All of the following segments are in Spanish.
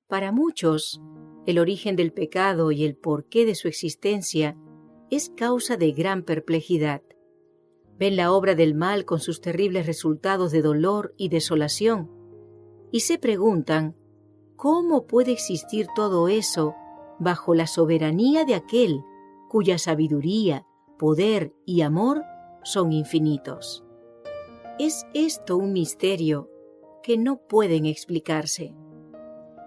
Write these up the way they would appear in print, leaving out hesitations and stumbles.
Para muchos, el origen del pecado y el porqué de su existencia es causa de gran perplejidad. Ven la obra del mal con sus terribles resultados de dolor y desolación y se preguntan cómo puede existir todo eso bajo la soberanía de aquel cuya sabiduría, poder y amor son infinitos. Es esto un misterio que no pueden explicarse,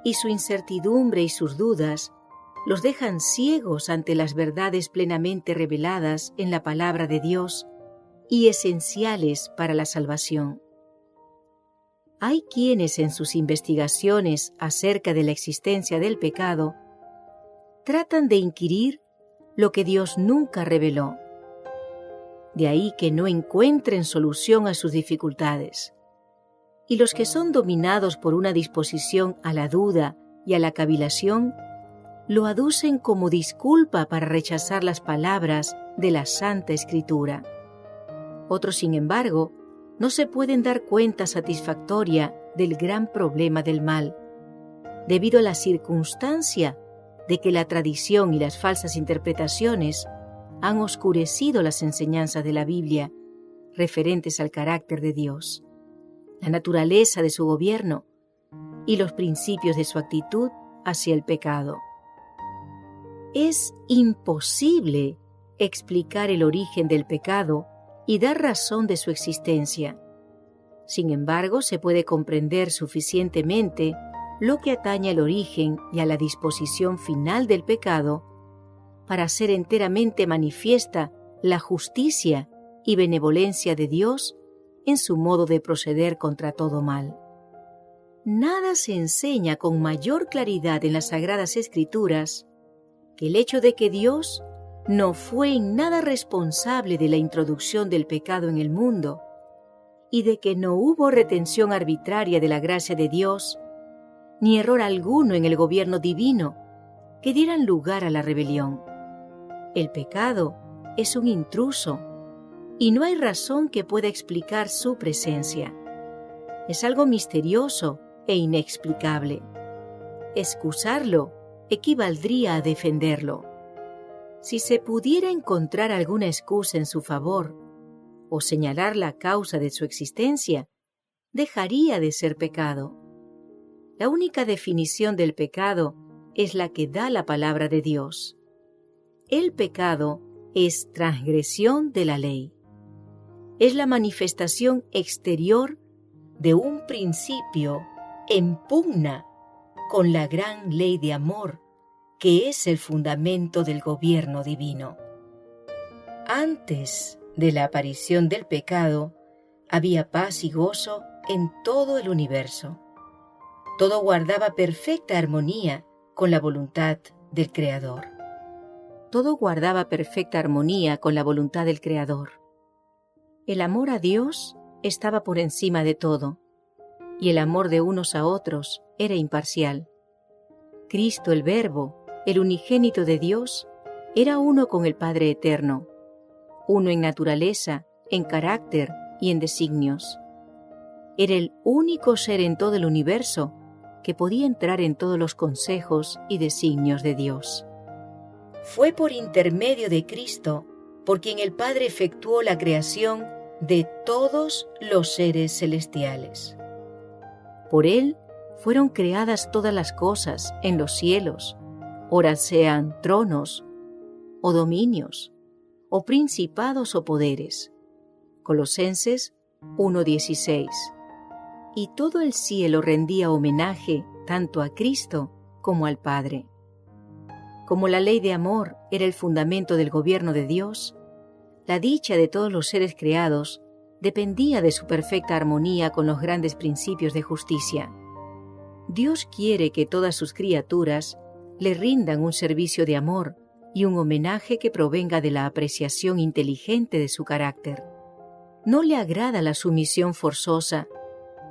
y su incertidumbre y sus dudas los dejan ciegos ante las verdades plenamente reveladas en la palabra de Dios y esenciales para la salvación. Hay quienes en sus investigaciones acerca de la existencia del pecado tratan de inquirir lo que Dios nunca reveló. De ahí que no encuentren solución a sus dificultades. Y los que son dominados por una disposición a la duda y a la cavilación, lo aducen como disculpa para rechazar las palabras de la Santa Escritura. Otros, sin embargo, no se pueden dar cuenta satisfactoria del gran problema del mal, debido a la circunstancia de que la tradición y las falsas interpretaciones han oscurecido las enseñanzas de la Biblia referentes al carácter de Dios, la naturaleza de su gobierno y los principios de su actitud hacia el pecado. Es imposible explicar el origen del pecado y dar razón de su existencia. Sin embargo, se puede comprender suficientemente lo que atañe al origen y a la disposición final del pecado para hacer enteramente manifiesta la justicia y benevolencia de Dios en su modo de proceder contra todo mal. Nada se enseña con mayor claridad en las Sagradas Escrituras que el hecho de que Dios no fue en nada responsable de la introducción del pecado en el mundo y de que no hubo retención arbitraria de la gracia de Dios, ni error alguno en el gobierno divino que dieran lugar a la rebelión. El pecado es un intruso y no hay razón que pueda explicar su presencia. Es algo misterioso e inexplicable. Excusarlo equivaldría a defenderlo. Si se pudiera encontrar alguna excusa en su favor o señalar la causa de su existencia, dejaría de ser pecado. La única definición del pecado es la que da la palabra de Dios. El pecado es transgresión de la ley. Es la manifestación exterior de un principio en pugna con la gran ley de amor que es el fundamento del gobierno divino. Antes de la aparición del pecado, había paz y gozo en todo el universo. Todo guardaba perfecta armonía con la voluntad del Creador. Todo guardaba perfecta armonía con la voluntad del Creador. El amor a Dios estaba por encima de todo, y el amor de unos a otros era imparcial. Cristo, el Verbo, el unigénito de Dios, era uno con el Padre Eterno, uno en naturaleza, en carácter y en designios. Era el único ser en todo el universo que podía entrar en todos los consejos y designios de Dios. Fue por intermedio de Cristo por quien el Padre efectuó la creación de todos los seres celestiales. Por Él fueron creadas todas las cosas en los cielos, ora sean tronos, o dominios, o principados o poderes. Colosenses 1:16. Y todo el cielo rendía homenaje tanto a Cristo como al Padre. Como la ley de amor era el fundamento del gobierno de Dios, la dicha de todos los seres creados dependía de su perfecta armonía con los grandes principios de justicia. Dios quiere que todas sus criaturas le rindan un servicio de amor y un homenaje que provenga de la apreciación inteligente de su carácter. No le agrada la sumisión forzosa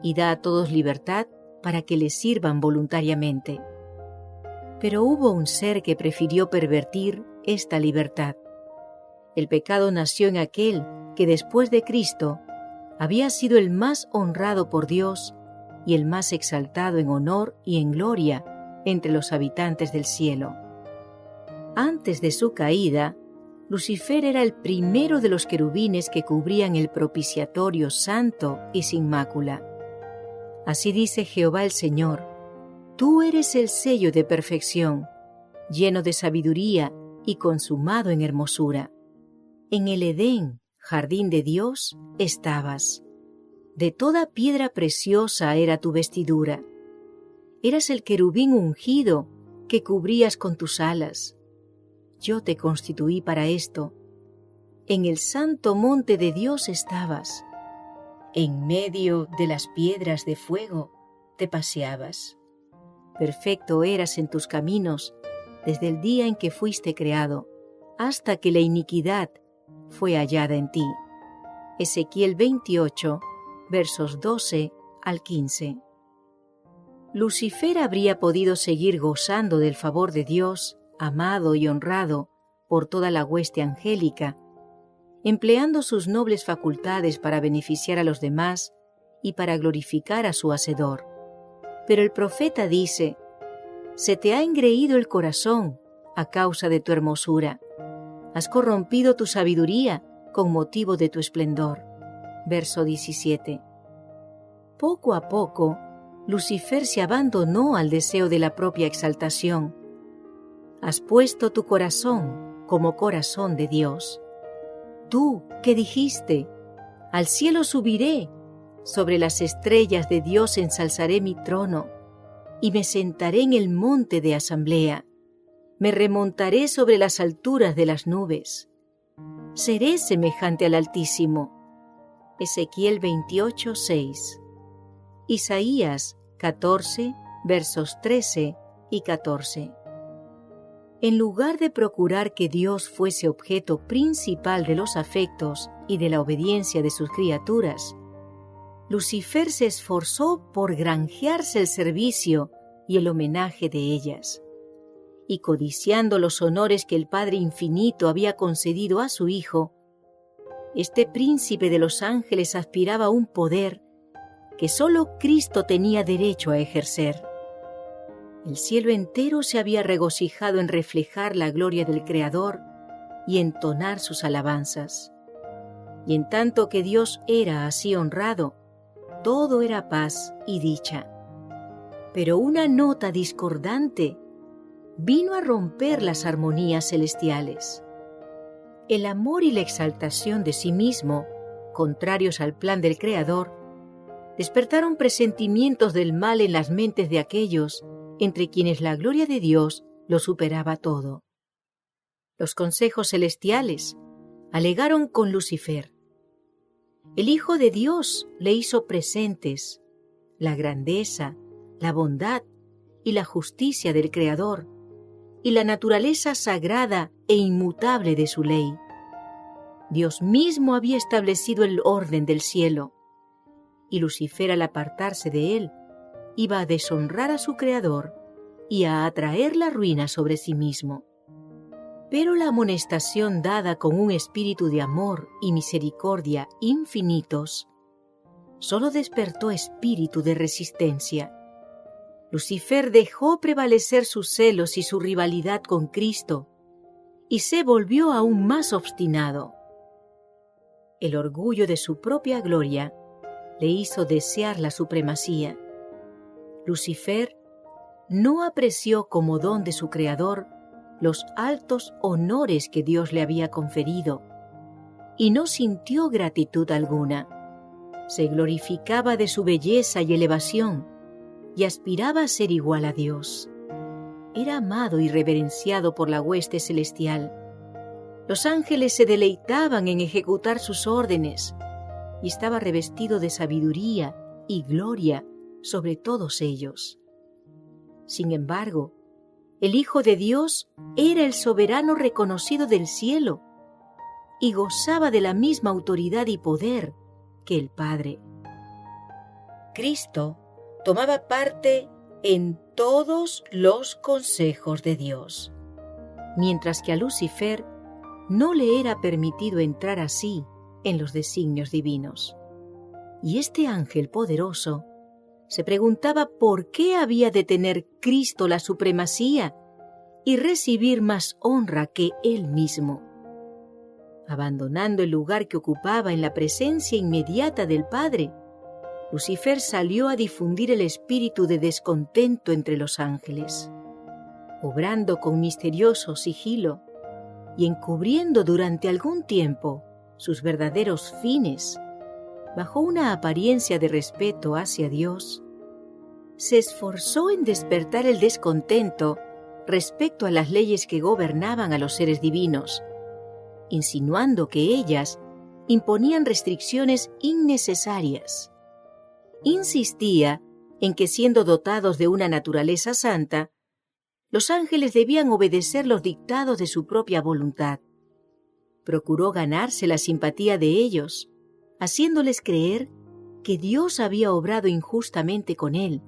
y da a todos libertad para que le sirvan voluntariamente. Pero hubo un ser que prefirió pervertir esta libertad. El pecado nació en aquel que después de Cristo había sido el más honrado por Dios y el más exaltado en honor y en gloria entre los habitantes del cielo. Antes de su caída, Lucifer era el primero de los querubines que cubrían el propiciatorio santo y sin mácula. Así dice Jehová el Señor: Tú eres el sello de perfección, lleno de sabiduría y consumado en hermosura. En el Edén, jardín de Dios, estabas. De toda piedra preciosa era tu vestidura. Eras el querubín ungido que cubrías con tus alas. Yo te constituí para esto. En el santo monte de Dios estabas. En medio de las piedras de fuego te paseabas. Perfecto eras en tus caminos desde el día en que fuiste creado, hasta que la iniquidad fue hallada en ti. Ezequiel 28, versos 12 al 15. Lucifer habría podido seguir gozando del favor de Dios, amado y honrado por toda la hueste angélica, empleando sus nobles facultades para beneficiar a los demás y para glorificar a su Hacedor. Pero el profeta dice: Se te ha engreído el corazón a causa de tu hermosura. Has corrompido tu sabiduría con motivo de tu esplendor. Verso 17. Poco a poco, Lucifer se abandonó al deseo de la propia exaltación. Has puesto tu corazón como corazón de Dios. Tú, que dijiste: Al cielo subiré, sobre las estrellas de Dios ensalzaré mi trono, y me sentaré en el monte de asamblea, me remontaré sobre las alturas de las nubes. Seré semejante al Altísimo. Ezequiel 28, 6. Isaías 14, versos 13 y 14. En lugar de procurar que Dios fuese objeto principal de los afectos y de la obediencia de sus criaturas, Lucifer se esforzó por granjearse el servicio y el homenaje de ellas. Y codiciando los honores que el Padre Infinito había concedido a su Hijo, este príncipe de los ángeles aspiraba a un poder que sólo Cristo tenía derecho a ejercer. El cielo entero se había regocijado en reflejar la gloria del Creador y entonar sus alabanzas. Y en tanto que Dios era así honrado, todo era paz y dicha. Pero una nota discordante vino a romper las armonías celestiales. El amor y la exaltación de sí mismo, contrarios al plan del Creador, despertaron presentimientos del mal en las mentes de aquellos entre quienes la gloria de Dios lo superaba todo. Los consejos celestiales alegaron con Lucifer. El Hijo de Dios le hizo presentes la grandeza, la bondad y la justicia del Creador y la naturaleza sagrada e inmutable de su ley. Dios mismo había establecido el orden del cielo, y Lucifer, al apartarse de él, iba a deshonrar a su Creador y a atraer la ruina sobre sí mismo. Pero la amonestación dada con un espíritu de amor y misericordia infinitos solo despertó espíritu de resistencia. Lucifer dejó prevalecer sus celos y su rivalidad con Cristo y se volvió aún más obstinado. El orgullo de su propia gloria le hizo desear la supremacía. Lucifer no apreció como don de su Creador los altos honores que Dios le había conferido y no sintió gratitud alguna. Se glorificaba de su belleza y elevación y aspiraba a ser igual a Dios. Era amado y reverenciado por la hueste celestial. Los ángeles se deleitaban en ejecutar sus órdenes y estaba revestido de sabiduría y gloria sobre todos ellos. Sin embargo, el Hijo de Dios era el soberano reconocido del cielo y gozaba de la misma autoridad y poder que el Padre. Cristo tomaba parte en todos los consejos de Dios, mientras que a Lucifer no le era permitido entrar así en los designios divinos. Y este ángel poderoso Se preguntaba por qué había de tener Cristo la supremacía y recibir más honra que Él mismo. Abandonando el lugar que ocupaba en la presencia inmediata del Padre, Lucifer salió a difundir el espíritu de descontento entre los ángeles, obrando con misterioso sigilo y encubriendo durante algún tiempo sus verdaderos fines, bajo una apariencia de respeto hacia Dios. Se esforzó en despertar el descontento respecto a las leyes que gobernaban a los seres divinos, insinuando que ellas imponían restricciones innecesarias. Insistía en que, siendo dotados de una naturaleza santa, los ángeles debían obedecer los dictados de su propia voluntad. Procuró ganarse la simpatía de ellos, haciéndoles creer que Dios había obrado injustamente con él,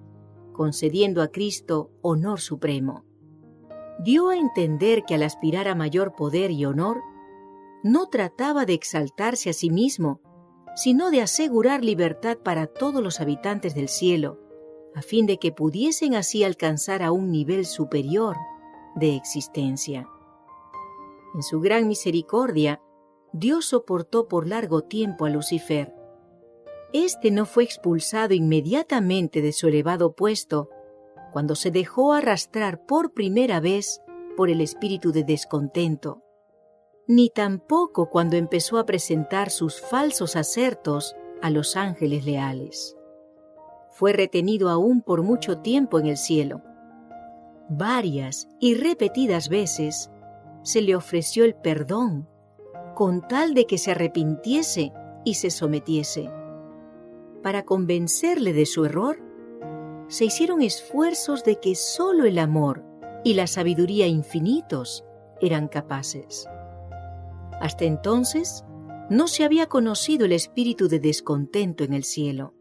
concediendo a Cristo honor supremo. Dio a entender que al aspirar a mayor poder y honor, no trataba de exaltarse a sí mismo, sino de asegurar libertad para todos los habitantes del cielo, a fin de que pudiesen así alcanzar a un nivel superior de existencia. En su gran misericordia, Dios soportó por largo tiempo a Lucifer. Este no fue expulsado inmediatamente de su elevado puesto, cuando se dejó arrastrar por primera vez por el espíritu de descontento, ni tampoco cuando empezó a presentar sus falsos asertos a los ángeles leales. Fue retenido aún por mucho tiempo en el cielo. Varias y repetidas veces se le ofreció el perdón, con tal de que se arrepintiese y se sometiese. Para convencerle de su error, se hicieron esfuerzos de que sólo el amor y la sabiduría infinitos eran capaces. Hasta entonces, no se había conocido el espíritu de descontento en el cielo.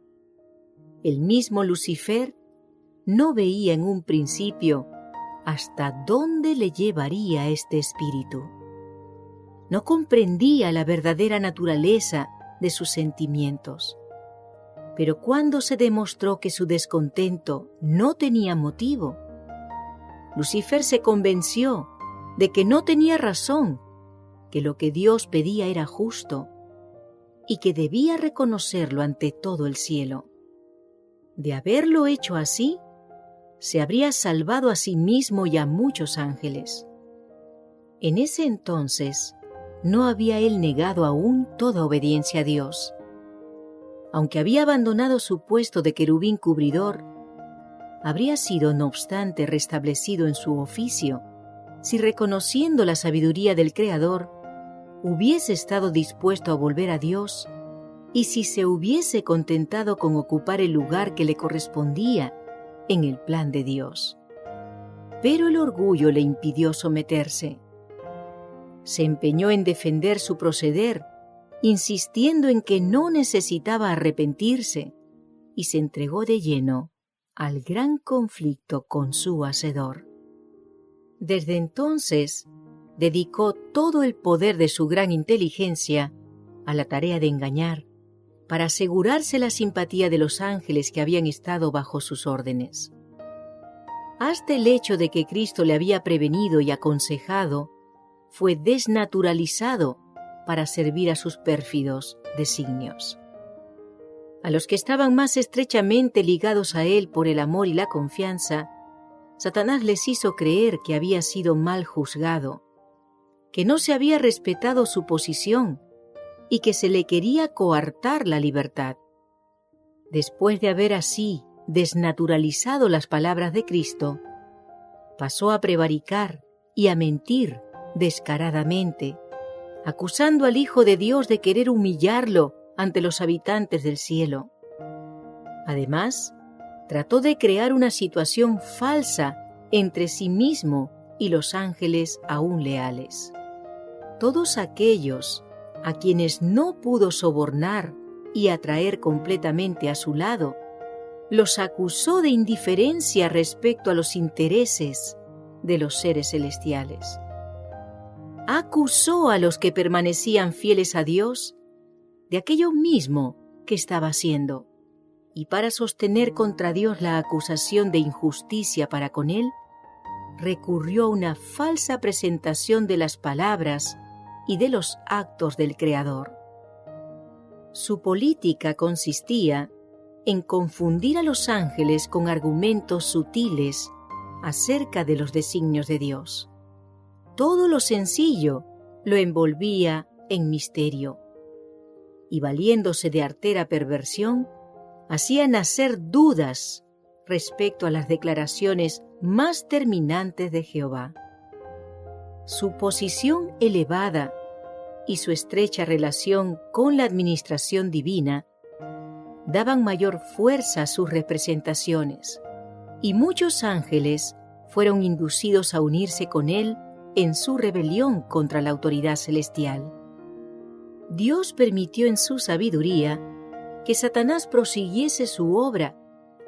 El mismo Lucifer no veía en un principio hasta dónde le llevaría este espíritu. No comprendía la verdadera naturaleza de sus sentimientos. Pero cuando se demostró que su descontento no tenía motivo, Lucifer se convenció de que no tenía razón, que lo que Dios pedía era justo y que debía reconocerlo ante todo el cielo. De haberlo hecho así, se habría salvado a sí mismo y a muchos ángeles. En ese entonces, no había él negado aún toda obediencia a Dios. Aunque había abandonado su puesto de querubín cubridor, habría sido no obstante restablecido en su oficio, si reconociendo la sabiduría del Creador, hubiese estado dispuesto a volver a Dios y si se hubiese contentado con ocupar el lugar que le correspondía en el plan de Dios. Pero el orgullo le impidió someterse. Se empeñó en defender su proceder, insistiendo en que no necesitaba arrepentirse, y se entregó de lleno al gran conflicto con su Hacedor. Desde entonces, dedicó todo el poder de su gran inteligencia a la tarea de engañar, para asegurarse la simpatía de los ángeles que habían estado bajo sus órdenes. Hasta el hecho de que Cristo le había prevenido y aconsejado fue desnaturalizado para servir a sus pérfidos designios. A los que estaban más estrechamente ligados a él por el amor y la confianza, Satanás les hizo creer que había sido mal juzgado, que no se había respetado su posición y que se le quería coartar la libertad. Después de haber así desnaturalizado las palabras de Cristo, pasó a prevaricar y a mentir descaradamente, acusando al Hijo de Dios de querer humillarlo ante los habitantes del cielo. Además, trató de crear una situación falsa entre sí mismo y los ángeles aún leales. Todos aquellos a quienes no pudo sobornar y atraer completamente a su lado, los acusó de indiferencia respecto a los intereses de los seres celestiales. Acusó a los que permanecían fieles a Dios de aquello mismo que estaba haciendo, y para sostener contra Dios la acusación de injusticia para con él, recurrió a una falsa presentación de las palabras y de los actos del Creador. Su política consistía en confundir a los ángeles con argumentos sutiles acerca de los designios de Dios. Todo lo sencillo lo envolvía en misterio, y valiéndose de artera perversión, hacía nacer dudas respecto a las declaraciones más terminantes de Jehová. Su posición elevada y su estrecha relación con la administración divina daban mayor fuerza a sus representaciones, y muchos ángeles fueron inducidos a unirse con él en su rebelión contra la autoridad celestial. Dios permitió en su sabiduría que Satanás prosiguiese su obra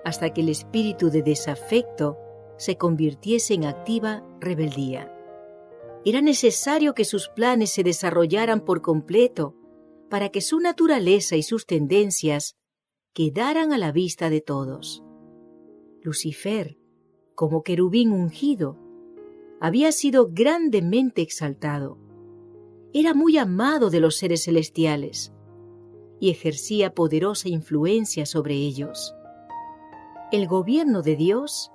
hasta que el espíritu de desafecto se convirtiese en activa rebeldía. Era necesario que sus planes se desarrollaran por completo para que su naturaleza y sus tendencias quedaran a la vista de todos. Lucifer, como querubín ungido, había sido grandemente exaltado. Era muy amado de los seres celestiales y ejercía poderosa influencia sobre ellos. El gobierno de Dios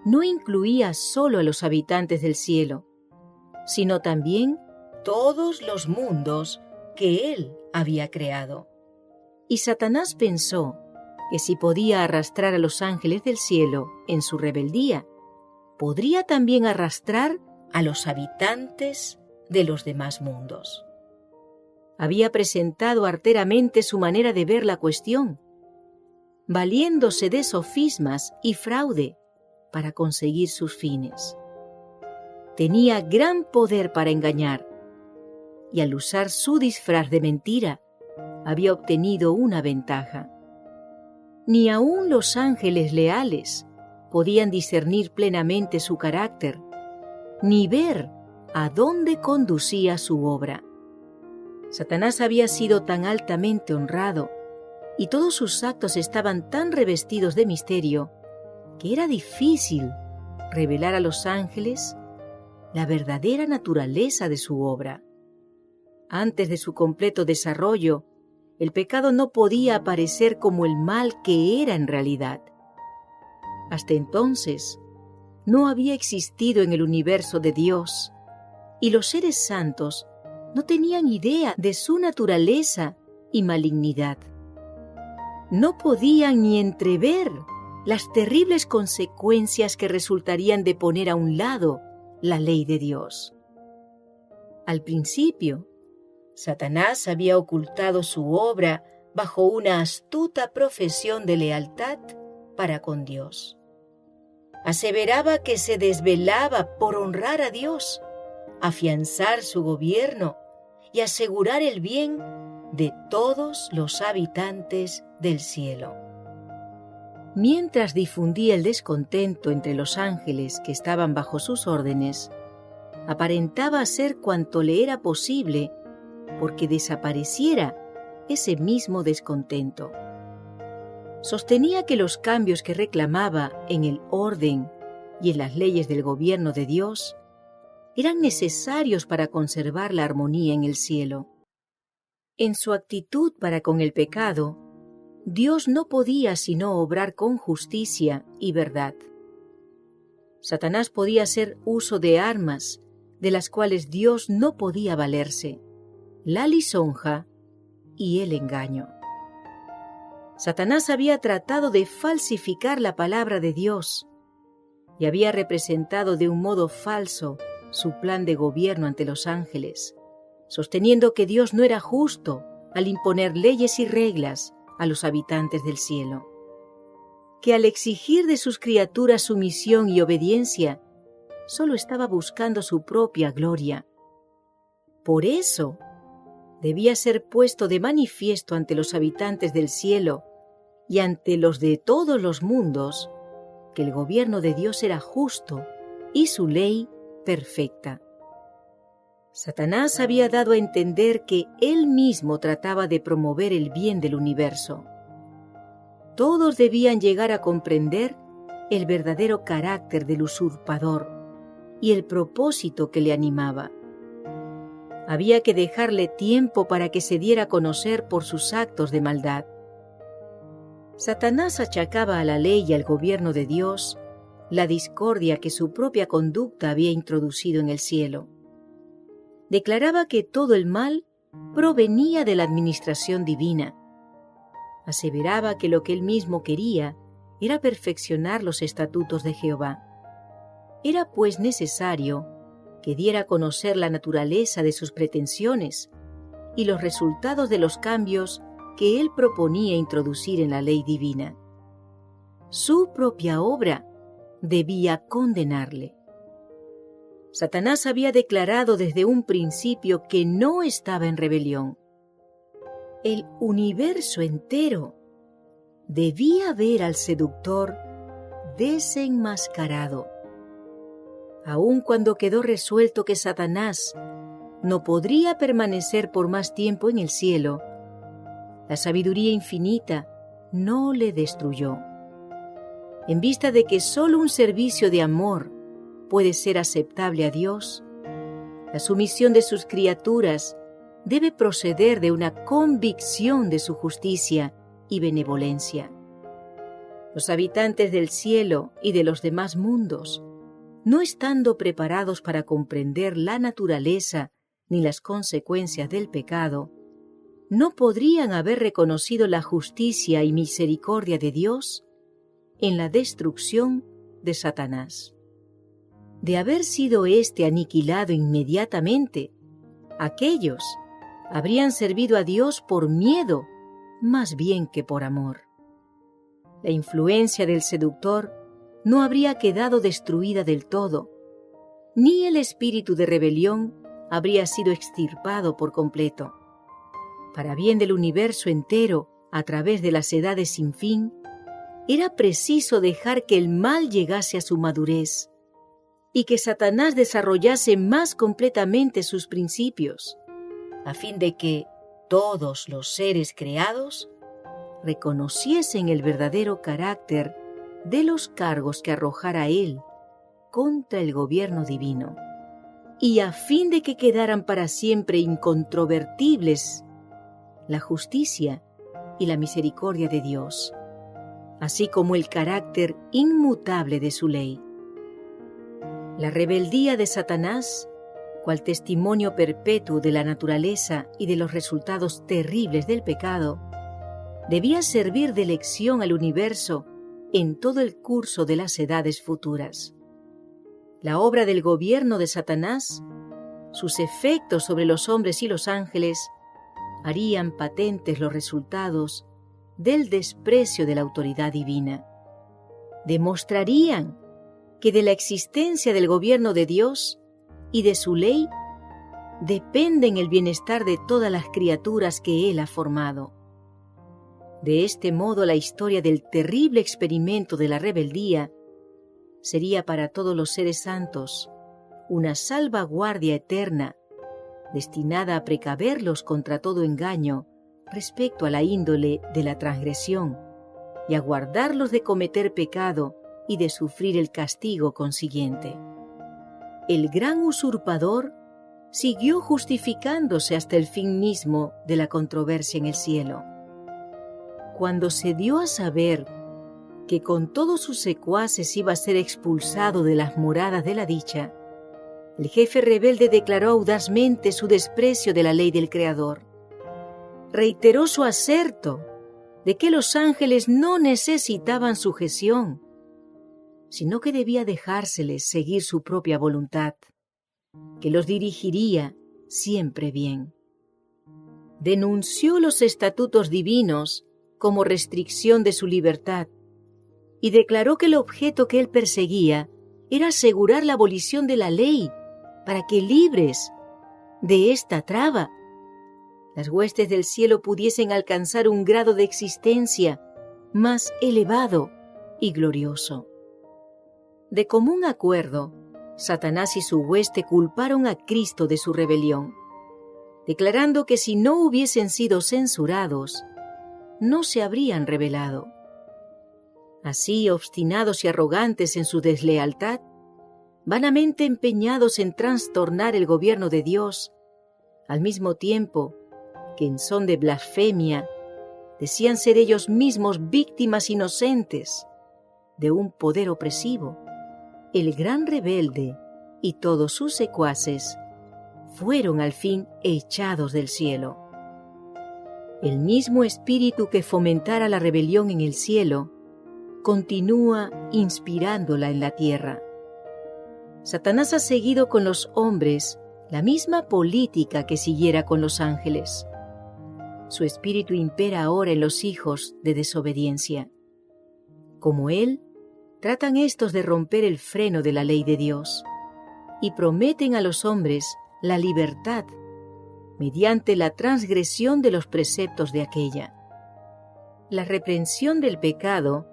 no incluía solo a los habitantes del cielo, sino también todos los mundos que Él había creado. Y Satanás pensó que si podía arrastrar a los ángeles del cielo en su rebeldía, podría también arrastrar a los habitantes de los demás mundos. Había presentado arteramente su manera de ver la cuestión, valiéndose de sofismas y fraude para conseguir sus fines. Tenía gran poder para engañar, y al usar su disfraz de mentira, había obtenido una ventaja. Ni aun los ángeles leales podían discernir plenamente su carácter, ni ver a dónde conducía su obra. Satanás había sido tan altamente honrado, y todos sus actos estaban tan revestidos de misterio, que era difícil revelar a los ángeles la verdadera naturaleza de su obra. Antes de su completo desarrollo, el pecado no podía aparecer como el mal que era en realidad. Hasta entonces, no había existido en el universo de Dios, y los seres santos no tenían idea de su naturaleza y malignidad. No podían ni entrever las terribles consecuencias que resultarían de poner a un lado la ley de Dios. Al principio, Satanás había ocultado su obra bajo una astuta profesión de lealtad para con Dios. Aseveraba que se desvelaba por honrar a Dios, afianzar su gobierno y asegurar el bien de todos los habitantes del cielo. Mientras difundía el descontento entre los ángeles que estaban bajo sus órdenes, aparentaba hacer cuanto le era posible porque desapareciera ese mismo descontento. Sostenía que los cambios que reclamaba en el orden y en las leyes del gobierno de Dios eran necesarios para conservar la armonía en el cielo. En su actitud para con el pecado, Dios no podía sino obrar con justicia y verdad. Satanás podía hacer uso de armas de las cuales Dios no podía valerse: la lisonja y el engaño. Satanás había tratado de falsificar la palabra de Dios y había representado de un modo falso su plan de gobierno ante los ángeles, sosteniendo que Dios no era justo al imponer leyes y reglas a los habitantes del cielo, que al exigir de sus criaturas sumisión y obediencia, solo estaba buscando su propia gloria. Por eso, debía ser puesto de manifiesto ante los habitantes del cielo y ante los de todos los mundos que el gobierno de Dios era justo y su ley perfecta. Satanás había dado a entender que él mismo trataba de promover el bien del universo. todos debían llegar a comprender el verdadero carácter del usurpador y el propósito que le animaba. Había que dejarle tiempo para que se diera a conocer por sus actos de maldad. Satanás achacaba a la ley y al gobierno de Dios la discordia que su propia conducta había introducido en el cielo. Declaraba que todo el mal provenía de la administración divina. Aseveraba que lo que él mismo quería era perfeccionar los estatutos de Jehová. Era pues necesario que diera a conocer la naturaleza de sus pretensiones y los resultados de los cambios que él proponía introducir en la ley divina. Su propia obra debía condenarle. Satanás había declarado desde un principio que no estaba en rebelión. El universo entero debía ver al seductor desenmascarado. Aun cuando quedó resuelto que Satanás no podría permanecer por más tiempo en el cielo, la sabiduría infinita no le destruyó. En vista de que solo un servicio de amor puede ser aceptable a Dios, la sumisión de sus criaturas debe proceder de una convicción de su justicia y benevolencia. Los habitantes del cielo y de los demás mundos, no estando preparados para comprender la naturaleza ni las consecuencias del pecado, no podrían haber reconocido la justicia y misericordia de Dios en la destrucción de Satanás. De haber sido éste aniquilado inmediatamente, aquellos habrían servido a Dios por miedo más bien que por amor. La influencia del seductor no habría quedado destruida del todo, ni el espíritu de rebelión habría sido extirpado por completo. Para bien del universo entero, a través de las edades sin fin, era preciso dejar que el mal llegase a su madurez y que Satanás desarrollase más completamente sus principios, a fin de que todos los seres creados reconociesen el verdadero carácter de los cargos que arrojara él contra el gobierno divino, y a fin de que quedaran para siempre incontrovertibles la justicia y la misericordia de Dios, así como el carácter inmutable de su ley. La rebeldía de Satanás, cual testimonio perpetuo de la naturaleza y de los resultados terribles del pecado, debía servir de lección al universo en todo el curso de las edades futuras. La obra del gobierno de Satanás, sus efectos sobre los hombres y los ángeles, harían patentes los resultados del desprecio de la autoridad divina. Demostrarían que de la existencia del gobierno de Dios y de su ley dependen el bienestar de todas las criaturas que Él ha formado. De este modo, la historia del terrible experimento de la rebeldía sería para todos los seres santos una salvaguardia eterna, destinada a precaverlos contra todo engaño respecto a la índole de la transgresión y a guardarlos de cometer pecado y de sufrir el castigo consiguiente. El gran usurpador siguió justificándose hasta el fin mismo de la controversia en el cielo. Cuando se dio a saber que con todos sus secuaces iba a ser expulsado de las moradas de la dicha, el jefe rebelde declaró audazmente su desprecio de la ley del Creador. Reiteró su aserto de que los ángeles no necesitaban sujeción, sino que debía dejárseles seguir su propia voluntad, que los dirigiría siempre bien. Denunció los estatutos divinos como restricción de su libertad y declaró que el objeto que él perseguía era asegurar la abolición de la ley para que, libres de esta traba, las huestes del cielo pudiesen alcanzar un grado de existencia más elevado y glorioso. De común acuerdo, Satanás y su hueste culparon a Cristo de su rebelión, declarando que si no hubiesen sido censurados, no se habrían rebelado. Así, obstinados y arrogantes en su deslealtad, vanamente empeñados en trastornar el gobierno de Dios, al mismo tiempo que en son de blasfemia decían ser ellos mismos víctimas inocentes de un poder opresivo, el gran rebelde y todos sus secuaces fueron al fin echados del cielo. El mismo espíritu que fomentara la rebelión en el cielo continúa inspirándola en la tierra. Satanás ha seguido con los hombres la misma política que siguiera con los ángeles. Su espíritu impera ahora en los hijos de desobediencia. Como él, tratan estos de romper el freno de la ley de Dios y prometen a los hombres la libertad mediante la transgresión de los preceptos de aquella. La reprensión del pecado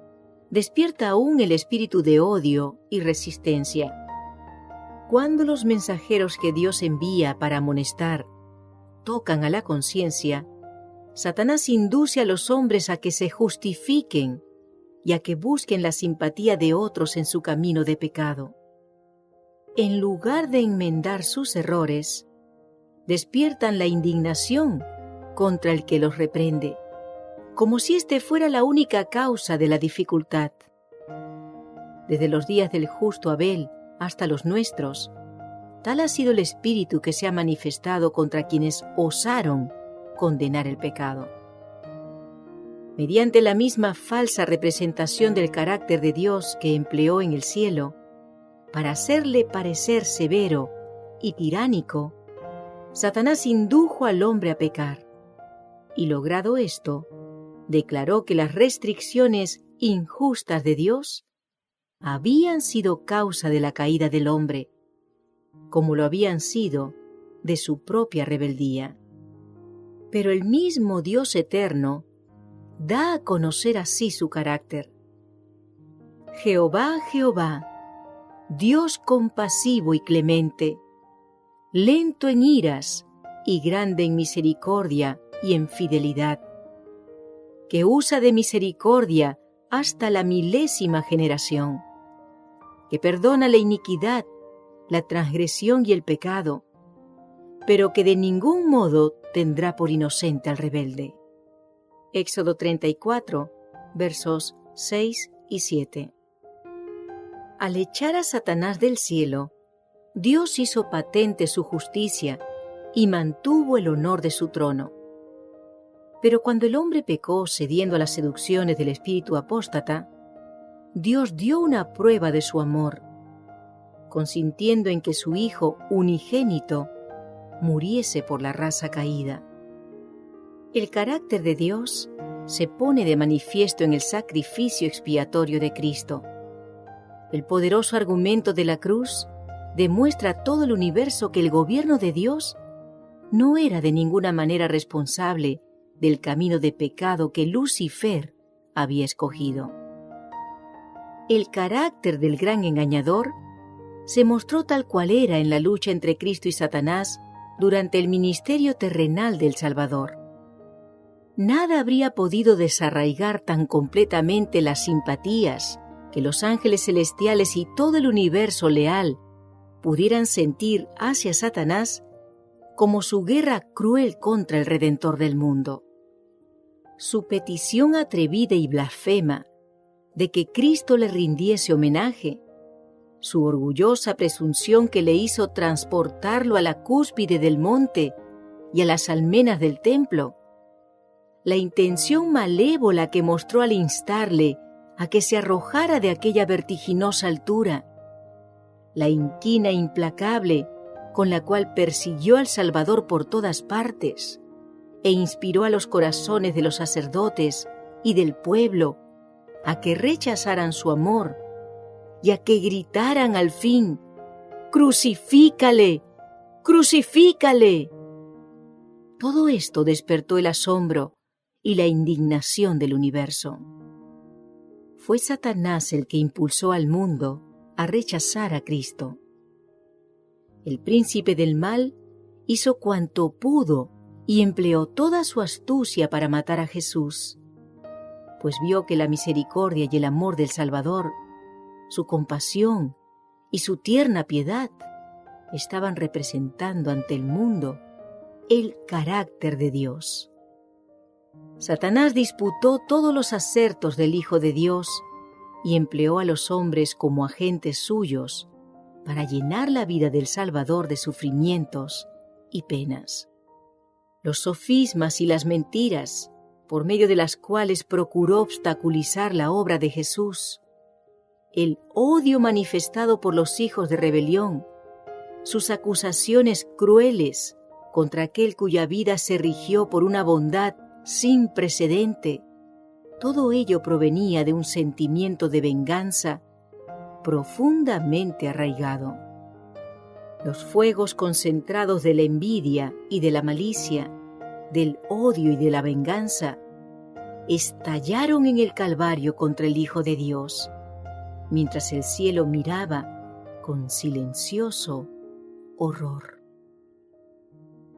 despierta aún el espíritu de odio y resistencia. Cuando los mensajeros que Dios envía para amonestar tocan a la conciencia, Satanás induce a los hombres a que se justifiquen y a que busquen la simpatía de otros en su camino de pecado. En lugar de enmendar sus errores, despiertan la indignación contra el que los reprende, como si éste fuera la única causa de la dificultad. Desde los días del justo Abel hasta los nuestros, tal ha sido el espíritu que se ha manifestado contra quienes osaron condenar el pecado. Mediante la misma falsa representación del carácter de Dios que empleó en el cielo, para hacerle parecer severo y tiránico, Satanás indujo al hombre a pecar, y logrado esto, declaró que las restricciones injustas de Dios habían sido causa de la caída del hombre, como lo habían sido de su propia rebeldía. Pero el mismo Dios eterno da a conocer así su carácter. Jehová, Jehová, Dios compasivo y clemente, lento en iras y grande en misericordia y en fidelidad, que usa de misericordia hasta la 1000ª generación, que perdona la iniquidad, la transgresión y el pecado, pero que de ningún modo tendrá por inocente al rebelde. Éxodo 34, versos 6 y 7. Al echar a Satanás del cielo, Dios hizo patente su justicia y mantuvo el honor de su trono. Pero cuando el hombre pecó cediendo a las seducciones del espíritu apóstata, Dios dio una prueba de su amor, consintiendo en que su Hijo unigénito muriese por la raza caída. El carácter de Dios se pone de manifiesto en el sacrificio expiatorio de Cristo. El poderoso argumento de la cruz demuestra a todo el universo que el gobierno de Dios no era de ninguna manera responsable del camino de pecado que Lucifer había escogido. El carácter del gran engañador se mostró tal cual era en la lucha entre Cristo y Satanás durante el ministerio terrenal del Salvador. Nada habría podido desarraigar tan completamente las simpatías que los ángeles celestiales y todo el universo leal pudieran sentir hacia Satanás como su guerra cruel contra el Redentor del mundo. Su petición atrevida y blasfema de que Cristo le rindiese homenaje, su orgullosa presunción que le hizo transportarlo a la cúspide del monte y a las almenas del templo, la intención malévola que mostró al instarle a que se arrojara de aquella vertiginosa altura, la inquina implacable con la cual persiguió al Salvador por todas partes e inspiró a los corazones de los sacerdotes y del pueblo a que rechazaran su amor y a que gritaran al fin: «¡Crucifícale! ¡Crucifícale!». Todo esto despertó el asombro y la indignación del universo. Fue Satanás el que impulsó al mundo a rechazar a Cristo. El príncipe del mal hizo cuanto pudo y empleó toda su astucia para matar a Jesús. pues vio que la misericordia y el amor del Salvador, su compasión y su tierna piedad estaban representando ante el mundo el carácter de Dios. Satanás disputó todos los acertos del Hijo de Dios y empleó a los hombres como agentes suyos para llenar la vida del Salvador de sufrimientos y penas. Los sofismas y las mentiras, por medio de las cuales procuró obstaculizar la obra de Jesús, el odio manifestado por los hijos de rebelión, sus acusaciones crueles contra aquel cuya vida se rigió por una bondad sin precedente, todo ello provenía de un sentimiento de venganza profundamente arraigado. Los fuegos concentrados de la envidia y de la malicia, del odio y de la venganza, estallaron en el Calvario contra el Hijo de Dios, mientras el cielo miraba con silencioso horror.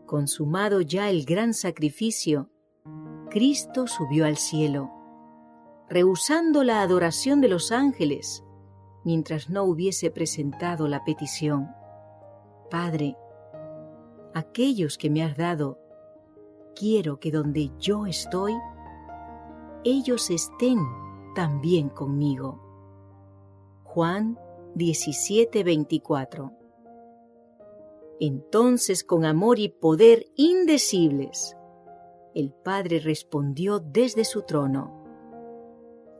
Consumado ya el gran sacrificio, Cristo subió al cielo, rehusando la adoración de los ángeles, mientras no hubiese presentado la petición: Padre, aquellos que me has dado, quiero que donde yo estoy, ellos estén también conmigo. Juan 17:24. Entonces, con amor y poder indecibles, el Padre respondió desde su trono: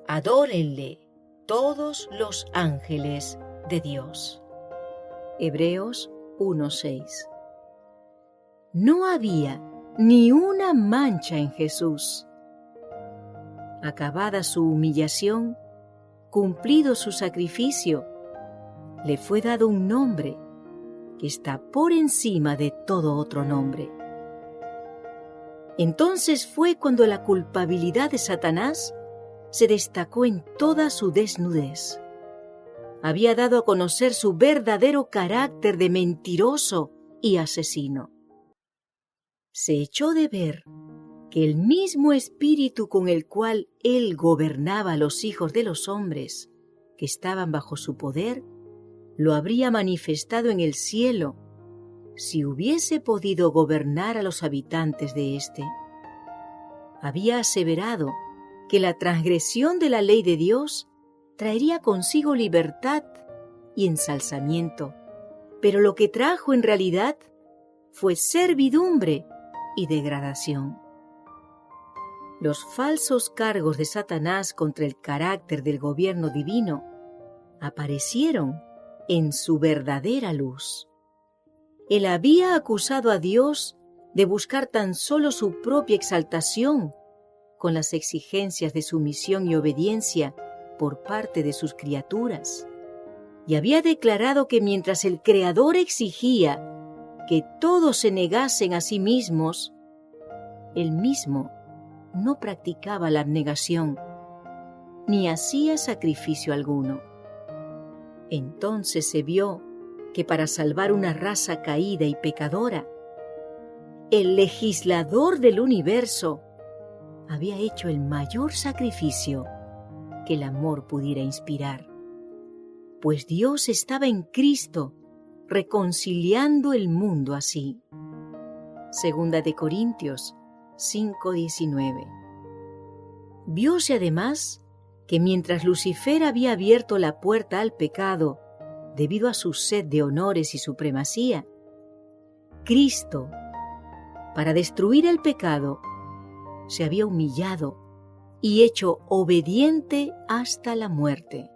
Adórenle todos los ángeles de Dios. Hebreos 1:6. No había ni una mancha en Jesús. Acabada su humillación, cumplido su sacrificio, le fue dado un nombre que está por encima de todo otro nombre. Entonces fue cuando la culpabilidad de Satanás se destacó en toda su desnudez. Había dado a conocer su verdadero carácter de mentiroso y asesino. Se echó de ver que el mismo espíritu con el cual él gobernaba a los hijos de los hombres que estaban bajo su poder, lo habría manifestado en el cielo si hubiese podido gobernar a los habitantes de éste. Había aseverado que la transgresión de la ley de Dios traería consigo libertad y ensalzamiento, pero lo que trajo en realidad fue servidumbre y degradación. Los falsos cargos de Satanás contra el carácter del gobierno divino aparecieron en su verdadera luz. Él había acusado a Dios de buscar tan solo su propia exaltación con las exigencias de sumisión y obediencia por parte de sus criaturas, y había declarado que mientras el Creador exigía que todos se negasen a sí mismos, él mismo no practicaba la abnegación, ni hacía sacrificio alguno. Entonces se vio que para salvar una raza caída y pecadora, el legislador del universo había hecho el mayor sacrificio que el amor pudiera inspirar, pues Dios estaba en Cristo reconciliando el mundo así. Segunda de Corintios 5:19. Vióse además que mientras Lucifer había abierto la puerta al pecado debido a su sed de honores y supremacía, Cristo, para destruir el pecado, se había humillado y hecho obediente hasta la muerte.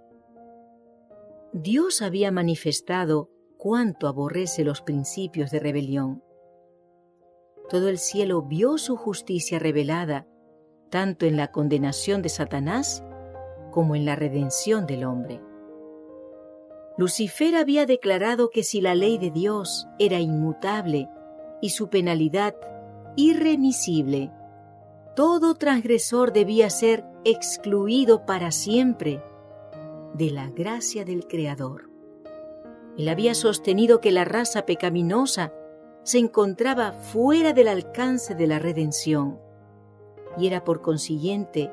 Dios había manifestado cuánto aborrece los principios de rebelión. Todo el cielo vio su justicia revelada, tanto en la condenación de Satanás como en la redención del hombre. Lucifer había declarado que si la ley de Dios era inmutable y su penalidad irremisible, todo transgresor debía ser excluido para siempre de la gracia del Creador. Él había sostenido que la raza pecaminosa se encontraba fuera del alcance de la redención y era por consiguiente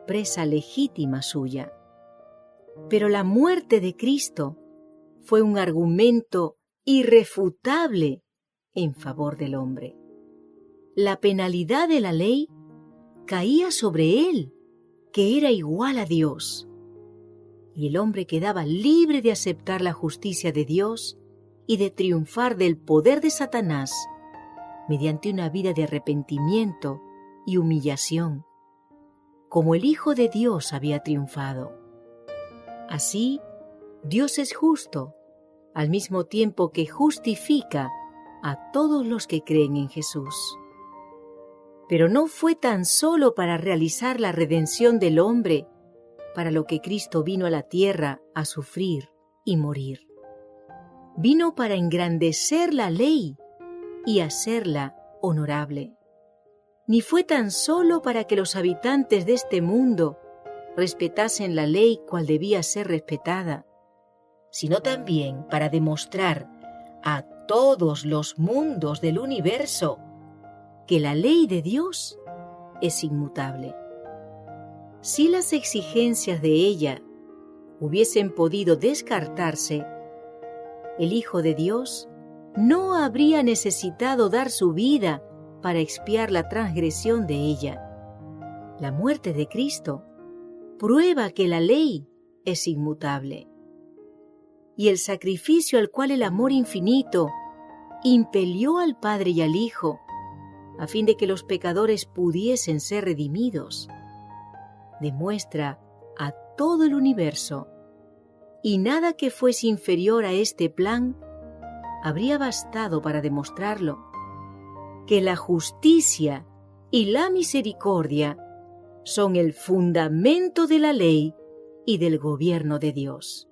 presa legítima suya. Pero la muerte de Cristo fue un argumento irrefutable en favor del hombre. La penalidad de la ley caía sobre él, que era igual a Dios, y el hombre quedaba libre de aceptar la justicia de Dios y de triunfar del poder de Satanás mediante una vida de arrepentimiento y humillación, como el Hijo de Dios había triunfado. Así, Dios es justo, al mismo tiempo que justifica a todos los que creen en Jesús. Pero no fue tan solo para realizar la redención del hombre, para lo que Cristo vino a la tierra a sufrir y morir. Vino para engrandecer la ley y hacerla honorable. Ni fue tan solo para que los habitantes de este mundo respetasen la ley cual debía ser respetada, sino también para demostrar a todos los mundos del universo que la ley de Dios es inmutable. Si las exigencias de ella hubiesen podido descartarse, el Hijo de Dios no habría necesitado dar su vida para expiar la transgresión de ella. La muerte de Cristo prueba que la ley es inmutable. Y el sacrificio al cual el amor infinito impelió al Padre y al Hijo, a fin de que los pecadores pudiesen ser redimidos, demuestra a todo el universo, y nada que fuese inferior a este plan habría bastado para demostrarlo, que la justicia y la misericordia son el fundamento de la ley y del gobierno de Dios.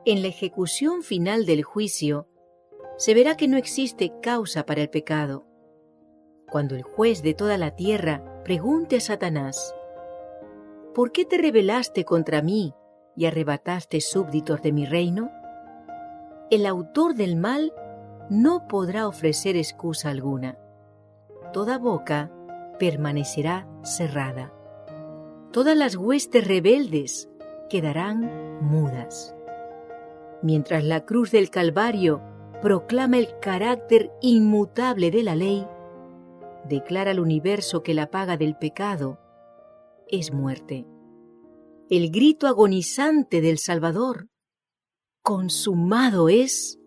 En la ejecución final del juicio, se verá que no existe causa para el pecado. Cuando el juez de toda la tierra pregunte a Satanás: ¿por qué te rebelaste contra mí y arrebataste súbditos de mi reino? El autor del mal no podrá ofrecer excusa alguna. Toda boca permanecerá cerrada. Todas las huestes rebeldes quedarán mudas. Mientras la cruz del Calvario proclama el carácter inmutable de la ley, declara al universo que la paga del pecado es muerte. El grito agonizante del Salvador, consumado es,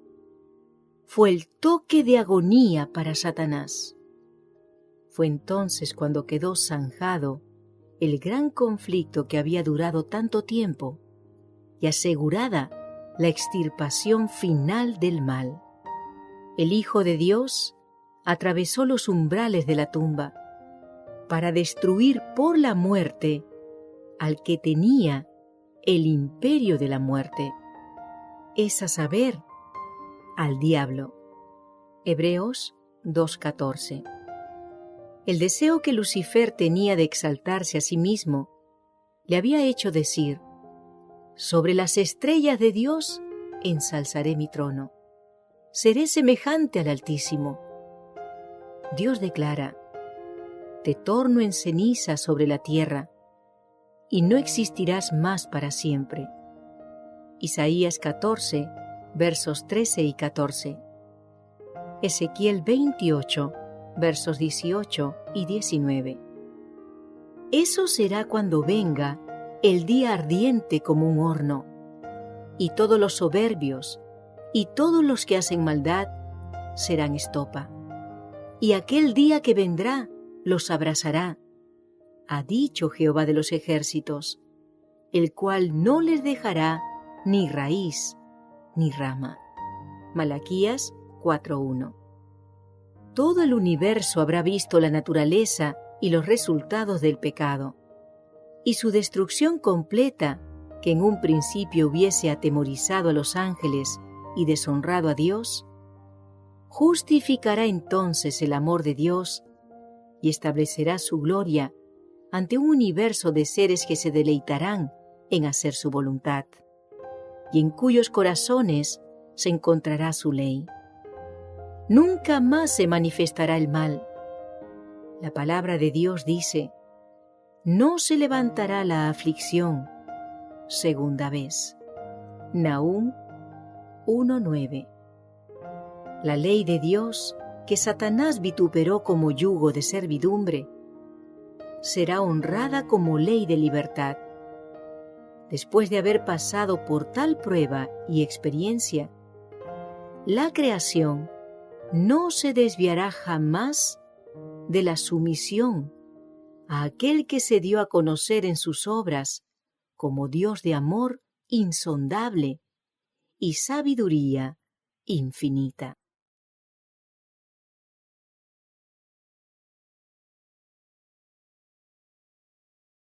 fue el toque de agonía para Satanás. Fue entonces cuando quedó zanjado el gran conflicto que había durado tanto tiempo y asegurada la extirpación final del mal. El Hijo de Dios atravesó los umbrales de la tumba para destruir por la muerte al que tenía el imperio de la muerte, es a saber, al diablo. Hebreos 2:14. El deseo que Lucifer tenía de exaltarse a sí mismo le había hecho decir: sobre las estrellas de Dios ensalzaré mi trono, seré semejante al Altísimo. Dios declara: te torno en ceniza sobre la tierra, y no existirás más para siempre. Isaías 14, versos 13 y 14. Ezequiel 28, versos 18 y 19. Eso será cuando venga el día ardiente como un horno, y todos los soberbios y todos los que hacen maldad serán estopa. Y aquel día que vendrá los abrasará, ha dicho Jehová de los ejércitos, el cual no les dejará ni raíz ni rama. Malaquías 4:1. Todo el universo habrá visto la naturaleza y los resultados del pecado, y su destrucción completa, que en un principio hubiese atemorizado a los ángeles y deshonrado a Dios, justificará entonces el amor de Dios y establecerá su gloria ante un universo de seres que se deleitarán en hacer su voluntad, y en cuyos corazones se encontrará su ley. Nunca más se manifestará el mal. La palabra de Dios dice: no se levantará la aflicción segunda vez. Nahum 1:9. La ley de Dios, que Satanás vituperó como yugo de servidumbre, será honrada como ley de libertad. Después de haber pasado por tal prueba y experiencia, la creación no se desviará jamás de la sumisión a aquel que se dio a conocer en sus obras como Dios de amor insondable y sabiduría infinita.